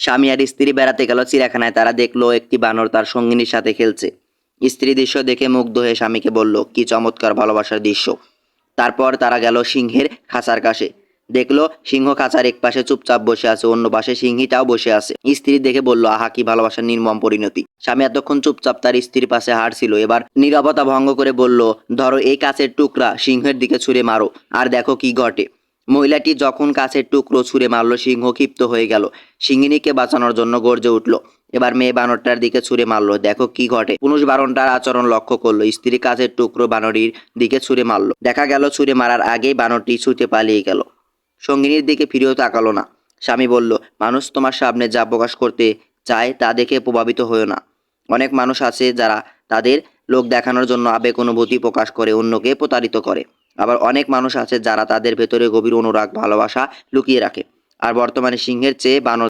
স্বামী আর স্ত্রী বেড়াতে গেল চিড়িয়াখানায়। তারা দেখলো একটি বানর তার সঙ্গিনীর সাথে খেলছে। স্ত্রী দৃশ্য দেখে মুগ্ধ হয়ে স্বামীকে বলল, কি চমৎকার ভালোবাসার দৃশ্য। তারপর তারা গেল সিংহের খাঁচার কাছে। দেখলো সিংহ খাঁচার এক পাশে চুপচাপ বসে আছে, অন্য পাশে সিংহীটাও বসে আছে। স্ত্রী দেখে বলল, আহা কি ভালোবাসার নির্মম পরিণতি। স্বামী এতক্ষণ চুপচাপ তার স্ত্রীর পাশে হাঁটছিল, এবার নীরবতা ভঙ্গ করে বলল, ধরো এই কাছের টুকরা সিংহের দিকে ছুঁড়ে মারো, আর দেখো কি ঘটে। মহিলাটি যখন কাছের টুকরো ছুঁড়ে মারল, সিংহ ক্ষিপ্ত হয়ে গেল, সিংহিনীকে বাঁচানোর জন্য গর্জে উঠল। এবার মেয়ে বানরটার দিকে ছুঁড়ে মারলো, দেখো কি ঘটে। পুরুষ বানরটার আচরণ লক্ষ্য করলো, স্ত্রী কাছের টুকরো বানরটির দিকে ছুঁড়ে মারলো। দেখা গেল ছুঁড়ে মারার আগেই বানরটি ছুটে পালিয়ে গেল, সঙ্গিনীর দিকে ফিরেও তাকালো না। স্বামী বলল, মানুষ তোমার সামনে যা প্রকাশ করতে চায় তা দেখে প্রভাবিত হয়েও না। অনেক মানুষ আছে যারা তাদের লোক দেখানোর জন্য আবেগ অনুভূতি প্রকাশ করে অন্যকে প্রতারিত করে। আবার অনেক মানুষ আছে যারা তাদের ভেতরে গভীর অনুরাগ ভালোবাসা লুকিয়ে রাখে। আর বর্তমানে সিংহের চেয়ে বানর